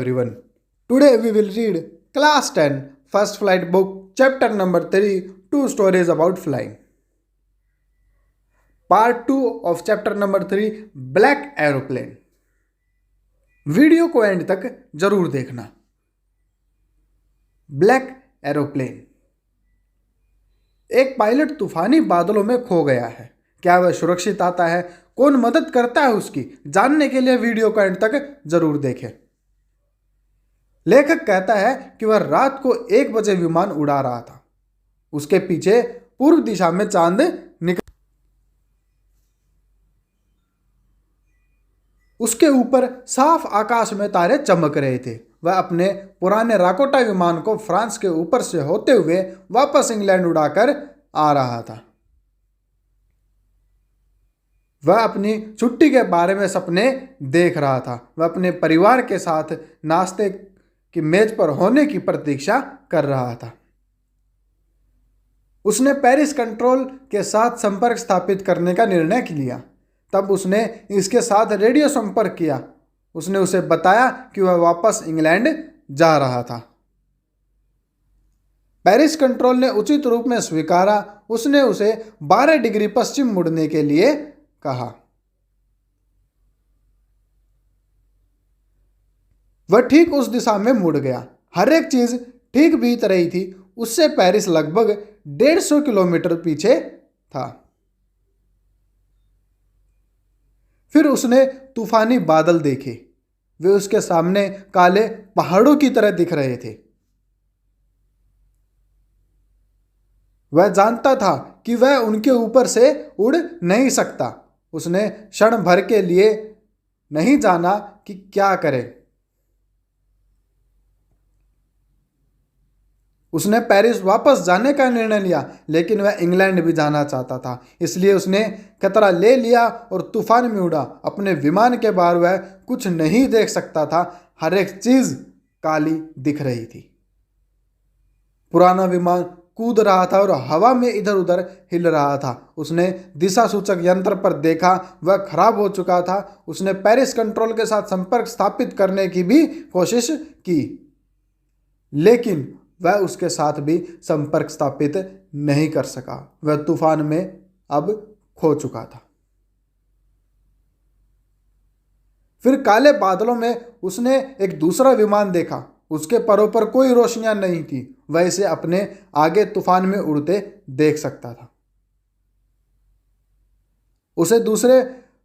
everyone. Today we will read Class 10 First Flight book chapter number 3 Two Stories about Flying. Part 2 of chapter number 3 Black Aeroplane. Video को and तक जरूर देखना. Black aeroplane. एक pilot तूफानी बादलों में खो गया है. क्या वह सुरक्षित आता है? कौन मदद करता है उसकी? जानने के लिए वीडियो को एंड तक जरूर देखें. लेखक कहता है कि वह रात को 1 बजे विमान उड़ा रहा था. उसके पीछे पूर्व दिशा में चांद निकल, उसके ऊपर साफ आकाश में तारे चमक रहे थे. वह अपने पुराने राकोटा विमान को फ्रांस के ऊपर से होते हुए वापस इंग्लैंड उड़ाकर आ रहा था. वह अपनी छुट्टी के बारे में सपने देख रहा था. वह अपने परिवार के साथ नाश्ते की मेज पर होने की प्रतीक्षा कर रहा था. उसने पेरिस कंट्रोल के साथ संपर्क स्थापित करने का निर्णय लिया. तब उसने इसके साथ रेडियो संपर्क किया. उसने उसे बताया कि वह वापस इंग्लैंड जा रहा था. पेरिस कंट्रोल ने उचित रूप में स्वीकारा. उसने उसे 12 डिग्री पश्चिम मुड़ने के लिए कहा. वह ठीक उस दिशा में मुड़ गया. हर एक चीज ठीक बीत रही थी. उससे पेरिस लगभग 150 किलोमीटर पीछे था. फिर उसने तूफानी बादल देखे. वे उसके सामने काले पहाड़ों की तरह दिख रहे थे. वह जानता था कि वह उनके ऊपर से उड़ नहीं सकता. उसने क्षण भर के लिए नहीं जाना कि क्या करे. उसने पेरिस वापस जाने का निर्णय लिया, लेकिन वह इंग्लैंड भी जाना चाहता था. इसलिए उसने खतरा ले लिया और तूफान में उड़ा. अपने विमान के बाहर वह कुछ नहीं देख सकता था. हर एक चीज काली दिख रही थी. पुराना विमान कूद रहा था और हवा में इधर उधर हिल रहा था. उसने दिशा सूचक यंत्र पर देखा. वह खराब हो चुका था. उसने पेरिस कंट्रोल के साथ संपर्क स्थापित करने की भी कोशिश की, लेकिन वह उसके साथ भी संपर्क स्थापित नहीं कर सका. वह तूफान में अब खो चुका था. फिर काले बादलों में उसने एक दूसरा विमान देखा. उसके परों पर कोई रोशनियां नहीं थी. वह इसे अपने आगे तूफान में उड़ते देख सकता था. उसे दूसरे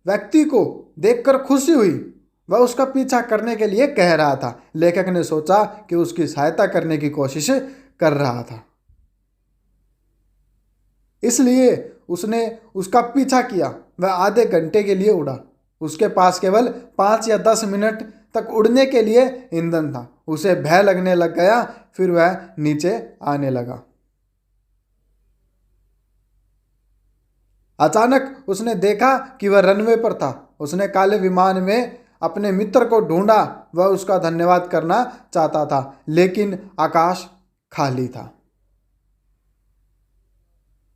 व्यक्ति को देखकर खुशी हुई. वह उसका पीछा करने के लिए कह रहा था. लेखक ने सोचा कि उसकी सहायता करने की कोशिश कर रहा था, इसलिए उसने उसका पीछा किया. वह आधे घंटे के लिए उड़ा. उसके पास केवल 5 या 10 मिनट तक उड़ने के लिए ईंधन था. उसे भय लगने लग गया. फिर वह नीचे आने लगा. अचानक उसने देखा कि वह रनवे पर था. उसने काले विमान में अपने मित्र को ढूंढा. वह उसका धन्यवाद करना चाहता था, लेकिन आकाश खाली था.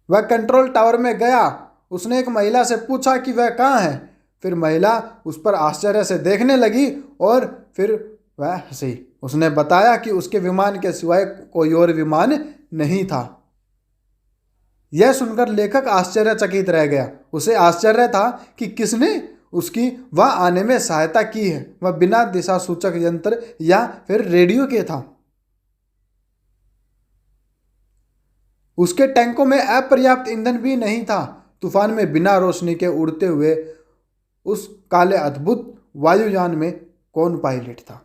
वह कंट्रोल टावर में गया. उसने एक महिला से पूछा कि वह कहाँ है. फिर महिला उस पर आश्चर्य से देखने लगी और फिर वह हंसी. उसने बताया कि उसके विमान के सिवाय कोई और विमान नहीं था. यह सुनकर लेखक आश्चर्यचकित रह गया. उसे आश्चर्य था कि किसने उसकी वह आने में सहायता की है. वह बिना दिशा सूचक यंत्र या फिर रेडियो के था. उसके टैंकों में अपर्याप्त ईंधन भी नहीं था. तूफान में बिना रोशनी के उड़ते हुए उस काले अद्भुत वायुयान में कौन पायलट था?